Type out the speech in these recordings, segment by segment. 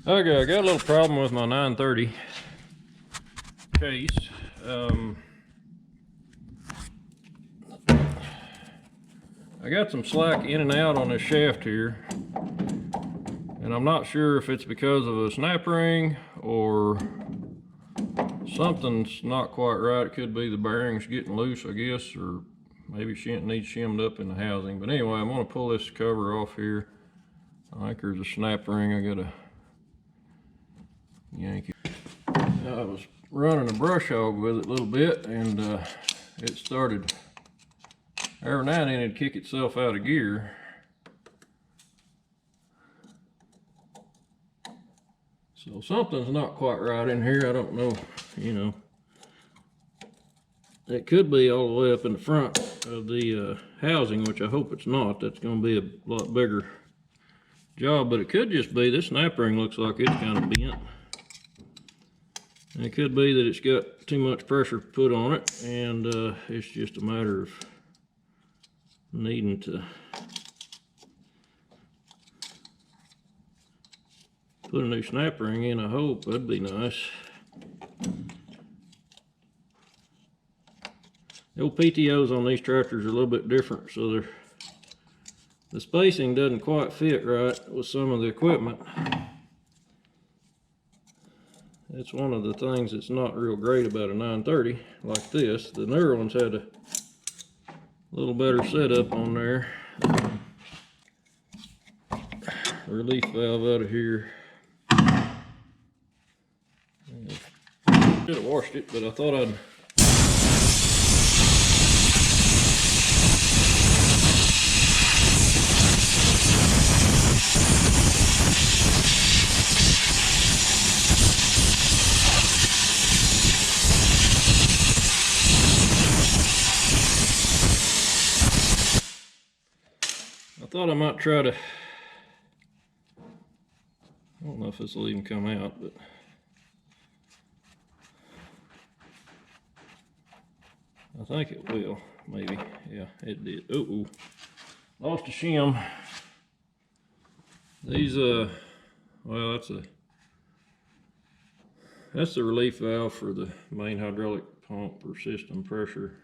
Okay, I got a little problem with my 930 case. I got some slack in and out on this shaft here, and I'm not sure if it's because of a snap ring or something's not quite right. It could be the bearings getting loose, I guess, or maybe it needs shimmed up in the housing. But anyway, I'm going to pull this cover off here. I think there's a snap ring I gotta yank it. I was running a brush hog with it a little bit, and it started every now and then it'd kick itself out of gear. So something's not quite right in here. I don't know, it could be all the way up in the front of the housing, which I hope it's not. That's going to be a lot bigger job, but it could just be this snap ring looks like it's kind of bent. And it could be that it's got too much pressure put on it, and it's just a matter of needing to put a new snap ring in. I hope that'd be nice. The old PTOs on these tractors are a little bit different, so the spacing doesn't quite fit right with some of the equipment. It's one of the things that's not real great about a 930 like this. The newer ones had a little better setup on there. Relief valve out of here. Should have washed it, but I thought I'd I might try to, I don't know if this will even come out, but I think it will, maybe. Yeah, it did. Uh-oh, lost a shim. These, well, that's the relief valve for the main hydraulic pump or system pressure.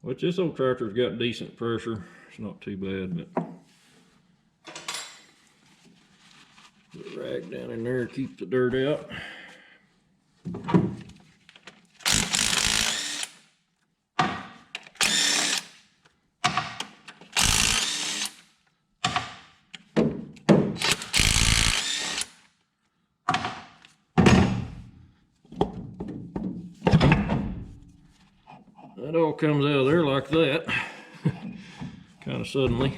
Which this old tractor's got decent pressure. It's not too bad, but put a rag down in there to keep the dirt out. That all comes out of there like that, kind of suddenly.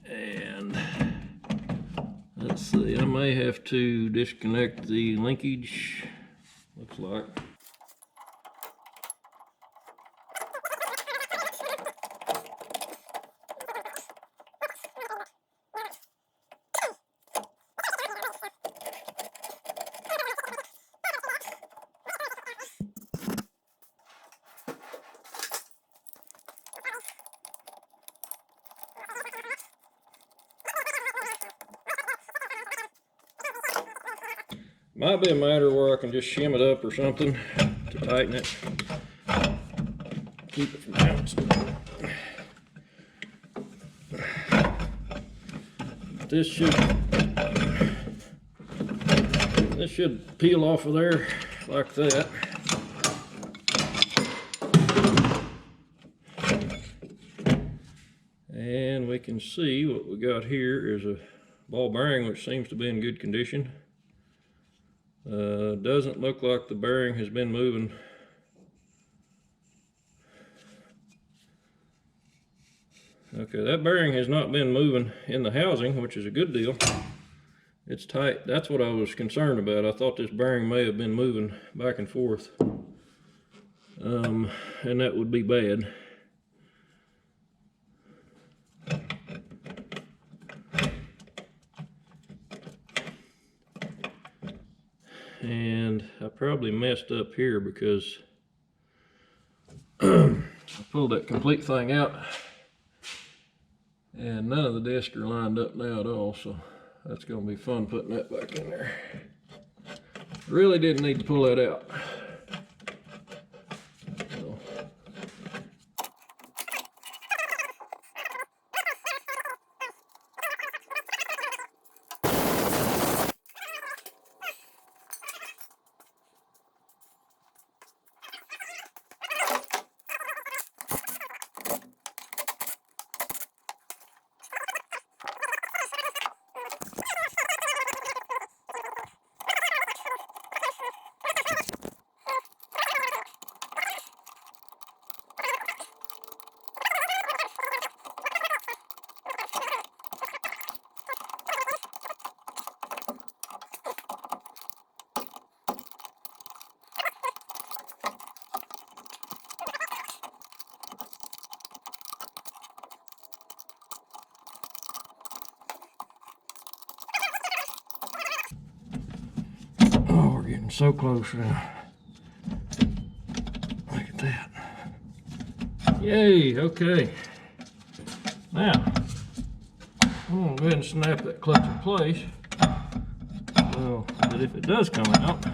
And let's see, I may have to disconnect the linkage, looks like. Might be a matter where I can just shim it up or something to tighten it, keep it from bouncing. This should peel off of there like that. And we can see what we got here is a ball bearing which seems to be in good condition. Doesn't look like the bearing has been moving. Okay, that bearing has not been moving in the housing, which is a good deal. It's tight. That's what I was concerned about. I thought this bearing may have been moving back and forth, and that would be bad. And I probably messed up here because I pulled that complete thing out and none of the discs are lined up now at all, so That's gonna be fun putting that back in there. Really didn't need to pull that out. So. Oh, we're getting so close now. Look at that. Yay, okay. Now, I'm gonna go ahead and snap that clutch in place. So that if it does come out,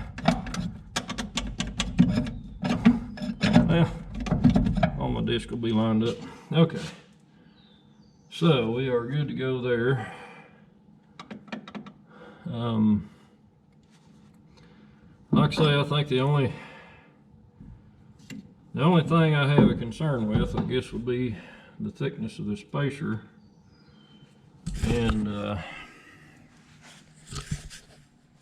well, all my discs will be lined up. Okay. So we are good to go there. Like I say, I think the only thing I have a concern with, I guess, would be the thickness of the spacer and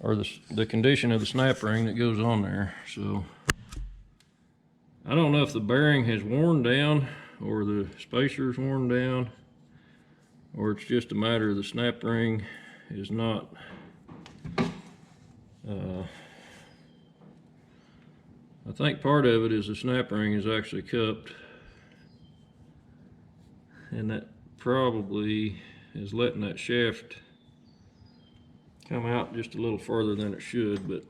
or the condition of the snap ring that goes on there. So I don't know if the bearing has worn down or the spacer's worn down, or it's just a matter of the snap ring is not I think part of it is the snap ring is actually cupped, and that probably is letting that shaft come out just a little further than it should. But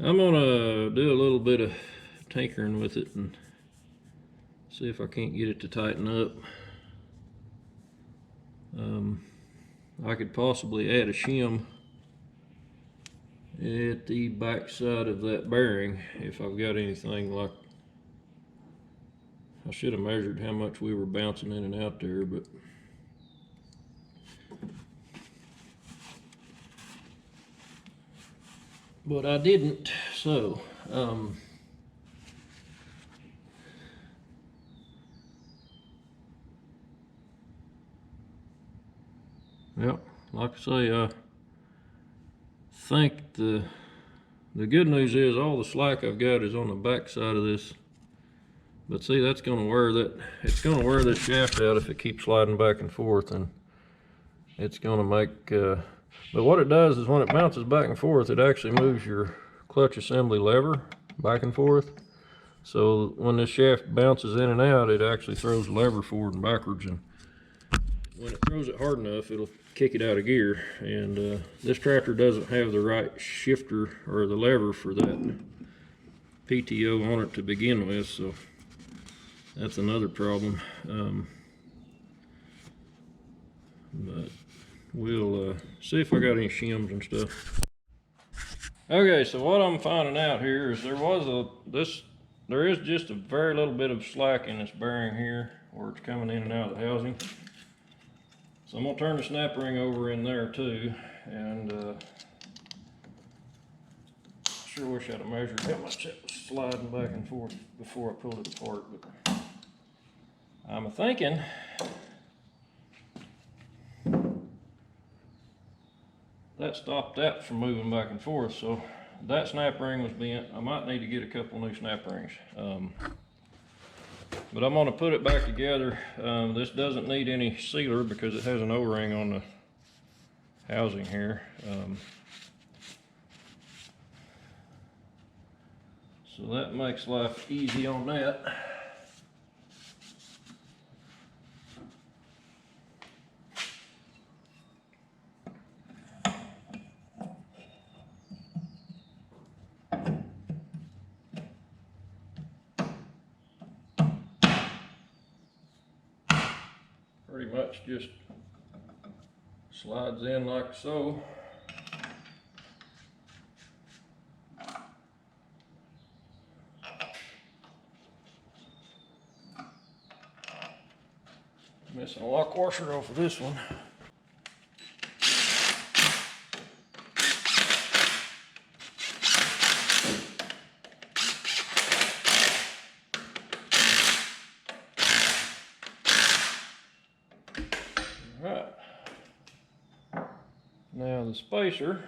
I'm gonna do a little bit of tinkering with it and see if I can't get it to tighten up. I could possibly add a shim at the back side of that bearing if I've got anything like, I should have measured how much we were bouncing in and out there, but I didn't. So yep, like I say, I think the good news is all the slack I've got is on the back side of this. But see, that's going to wear it's going to wear this shaft out if it keeps sliding back and forth, and it's going to make, but what it does is when it bounces back and forth, it actually moves your clutch assembly lever back and forth. So when this shaft bounces in and out, it actually throws the lever forward and backwards, and when it throws it hard enough, it'll kick it out of gear. And this tractor doesn't have the right shifter or the lever for that PTO on it to begin with, so that's another problem. But we'll see if I got any shims and stuff. Okay, so what I'm finding out here is there is just a very little bit of slack in this bearing here where it's coming in and out of the housing. So I'm gonna turn the snap ring over in there too, and sure wish I'd have measured how much it was sliding back and forth before I pulled it apart, but I'm thinking that stopped that from moving back and forth. So that snap ring was bent. I might need to get a couple new snap rings. But I'm gonna put it back together. This doesn't need any sealer because it has an O-ring on the housing here. So that makes life easy on that. Pretty much just Slides in like so. Missing a lock washer off of this one. Alright. Now the spacer.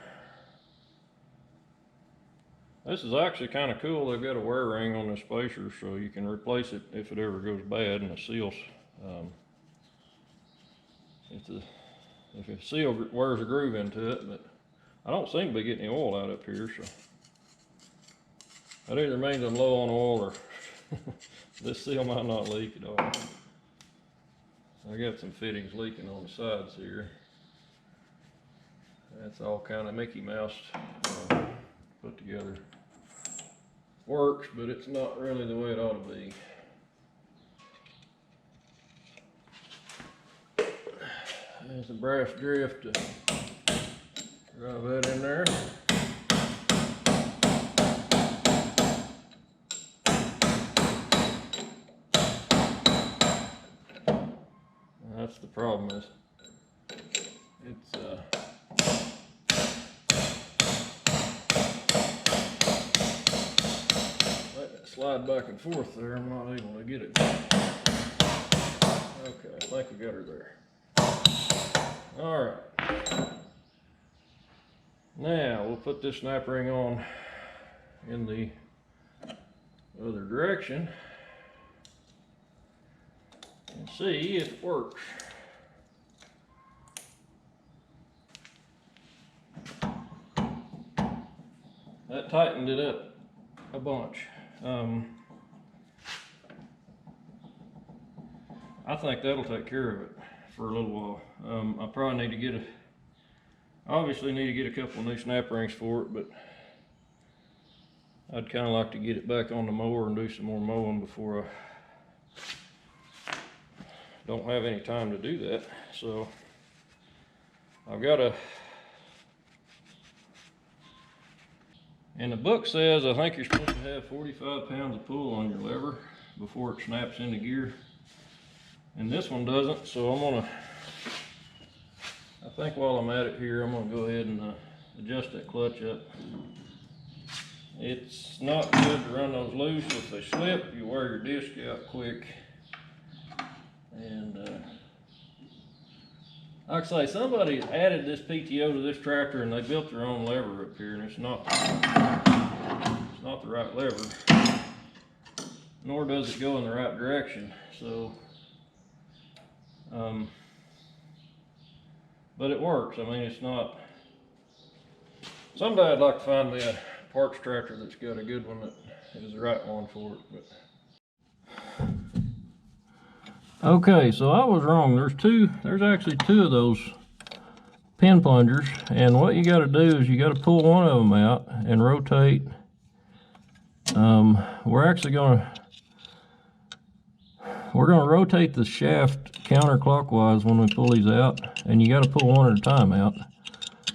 This is actually kind of cool. They've got a wear ring on the spacer so you can replace it if it ever goes bad and the seals. If a seal wears a groove into it, but I don't seem to be getting any oil out up here, so that either means I'm low on oil or this seal might not leak at all. I got some fittings leaking on the sides here. That's all kind of Mickey Mouse put together. Works, but it's not really the way it ought to be. There's a brass drift to drive that in there. That's the problem is it's letting it slide back and forth there. I'm not able to get it. Okay, I think we got her there. All right. Now we'll put this snap ring on in the other direction and see if it works. That tightened it up a bunch. I think that'll take care of it for a little while. I probably need to obviously need to get a couple of new snap rings for it, but I'd kind of like to get it back on the mower and do some more mowing before I don't have any time to do that. So I've got and the book says I think you're supposed to have 45 pounds of pull on your lever before it snaps into gear. And this one doesn't, so I think while I'm at it here, I'm gonna go ahead and adjust that clutch up. It's not good to run those loose. If they slip, you wear your disc out quick. And like I say, somebody added this PTO to this tractor and they built their own lever up here, and it's not the right lever, nor does it go in the right direction. So but it works. I mean, it's not. Someday I'd like to find me a parts tractor that's got a good one that is the right one for it. But okay, so I was wrong. There's actually two of those pin plungers, and what you got to do is you got to pull one of them out and rotate. We're gonna rotate the shaft counterclockwise when we pull these out, and you got to pull one at a time out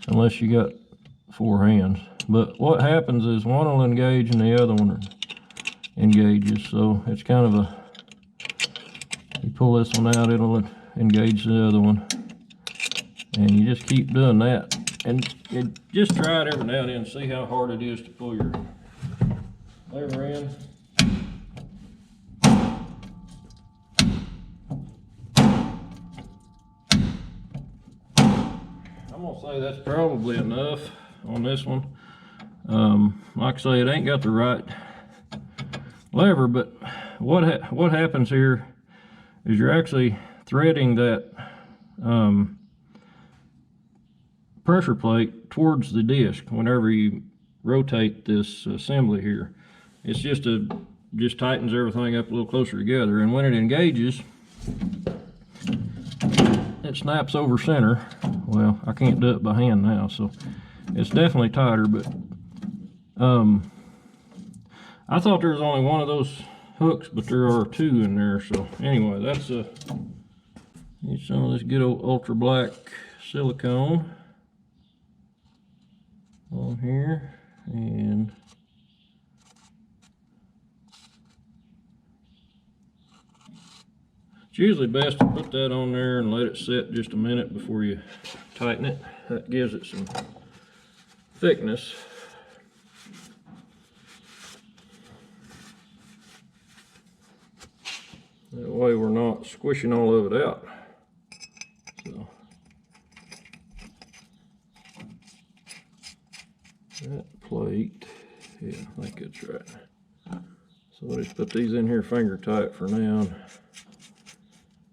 unless you got 4 hands. But what happens is one will engage and the other one engages, so it's kind of a, you pull this one out, it'll engage the other one, and you just keep doing that, and just try it every now and then, see how hard it is to pull your lever in. I'm gonna say that's probably enough on this one. Like I say, it ain't got the right lever, but what happens here is you're actually threading that pressure plate towards the disc whenever you rotate this assembly here. It's just tightens everything up a little closer together, and when it engages, it snaps over center. Well, I can't do it by hand now, so it's definitely tighter, but I thought there was only one of those hooks, but there are 2 in there. So anyway, that's need some of this good old ultra black silicone on here, and it's usually best to put that on there and let it sit just a minute before you tighten it. That gives it some thickness. That way we're not squishing all of it out. So that plate, yeah, I think that's right. So we'll just put these in here finger tight for now.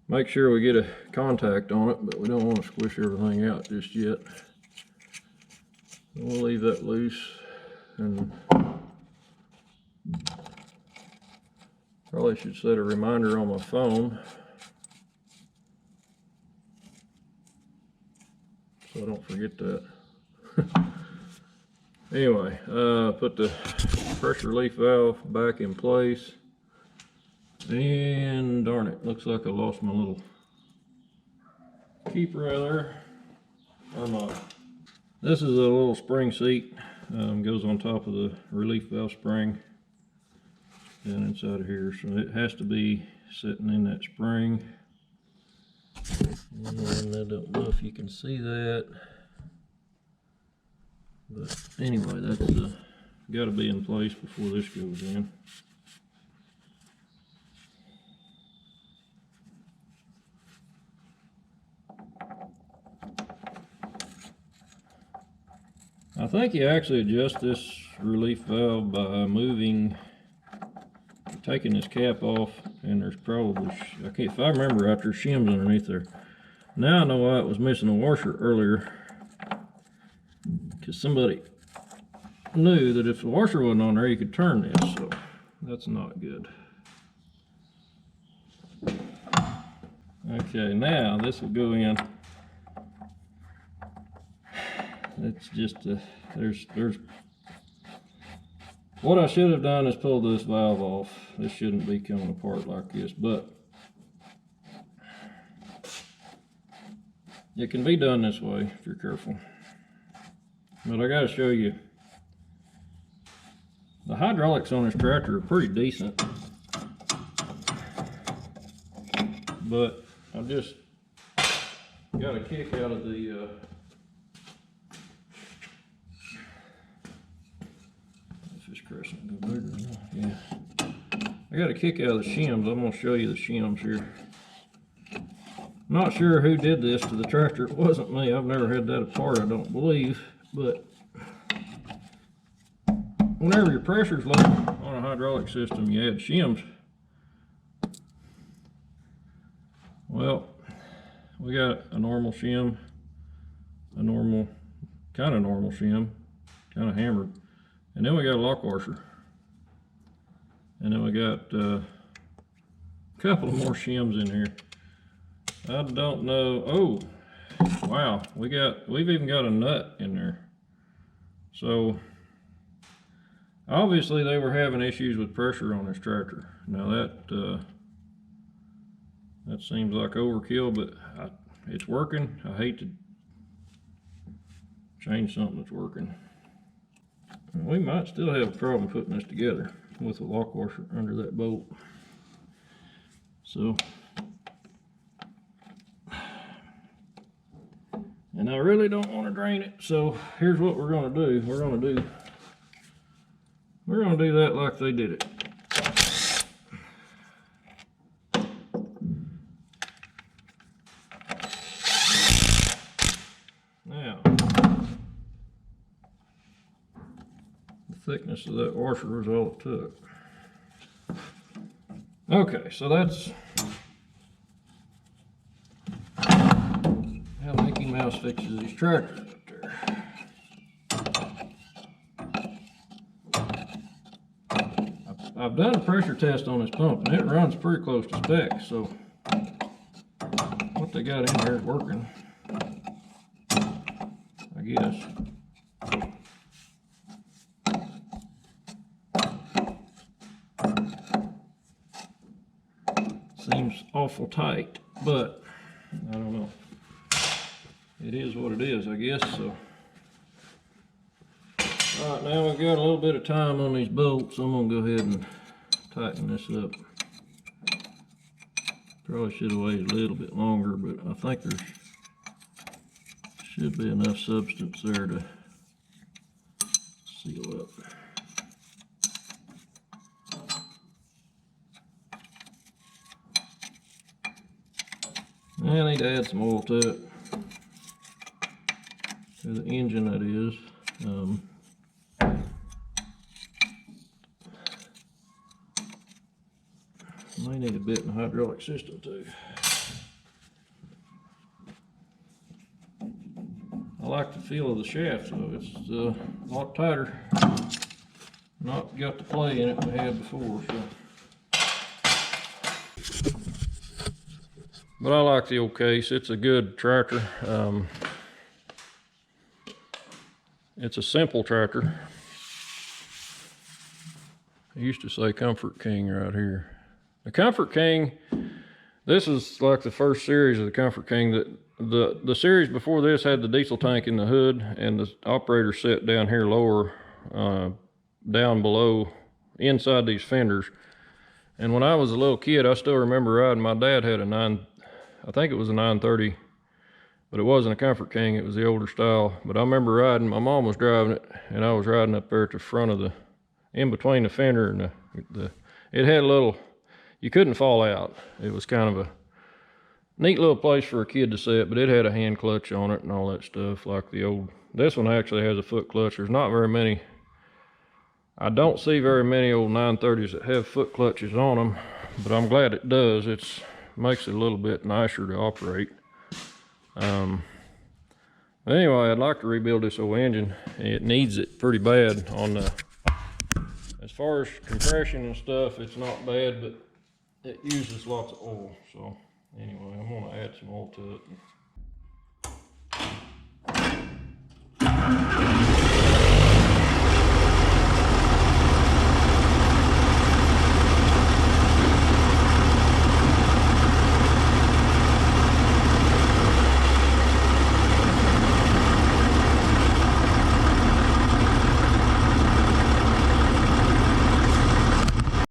Make sure we get a contact on it, but we don't want to squish everything out just yet. We'll leave that loose, and probably should set a reminder on my phone so I don't forget that. Anyway, put the pressure relief valve back in place, and darn it, looks like I lost my little keeper right there, or not. This is a little spring seat, goes on top of the relief valve spring down inside of here, so it has to be sitting in that spring. And I don't know if you can see that, but anyway, that's got to be in place before this goes in. I think you actually adjust this relief valve by taking this cap off, and there's probably, if I remember right, there's shims underneath there. Now I know why it was missing a washer earlier, because somebody knew that if the washer wasn't on there, you could turn this, so that's not good. Okay, now this will go in. It's just there's what I should have done is pull this valve off. This shouldn't be coming apart like this, but it can be done this way if you're careful. But I got to show you, the hydraulics on this tractor are pretty decent, but I just got a kick out of the crescent go bigger now. Yeah, I got a kick out of the shims. I'm going to show you the shims here. I'm not sure who did this to the tractor. It wasn't me. I've never had that apart, I don't believe. But whenever your pressure's low on a hydraulic system, you add shims. Well, we got a normal shim, a normal, kind of normal shim, kind of hammered. And then we got a lock washer. And then we got a couple more shims in here. I don't know. Oh, wow. We've even got a nut in there. So obviously they were having issues with pressure on this tractor. Now that seems like overkill, but it's working. I hate to change something that's working. We might still have a problem putting this together with a lock washer under that bolt. So, and I really don't want to drain it. So here's what we're going to do. We're going to do that like they did it. Now, thickness of that washer was all it took. Okay, so that's how Mickey Mouse fixes these tractors up there. I've done a pressure test on this pump and it runs pretty close to spec, so what they got in here is working, I guess. Seems awful tight, but I don't know. it is what it is, I guess. So, all right, now we've got a little bit of time on these bolts. I'm gonna go ahead and tighten this up. Probably should have waited a little bit longer, but I think there should be enough substance there to seal up. I need to add some oil to it, to the engine that is. May need a bit in the hydraulic system too. I like the feel of the shaft though, it's a lot tighter. Not got the play in it we had before, so. But I like the old Case. It's a good tractor. It's a simple tractor. I used to say Comfort King right here. The Comfort King, this is like the first series of the Comfort King. The series before this had the diesel tank in the hood, and the operator sat down here lower, down below, inside these fenders. And when I was a little kid, I still remember riding. My dad had I think it was a 930, but it wasn't a Comfort King, it was the older style. But I remember riding, my mom was driving it, and I was riding up there at the front of in between the fender and it had a little, you couldn't fall out. It was kind of a neat little place for a kid to sit, but it had a hand clutch on it and all that stuff like the old. This one actually has a foot clutch. There's not very many, I don't see very many old 930s that have foot clutches on them, but I'm glad it does. It makes it a little bit nicer to operate. But anyway, I'd like to rebuild this old engine. It needs it pretty bad on the, as far as compression and stuff, it's not bad, but it uses lots of oil. So anyway, I'm gonna add some oil to it.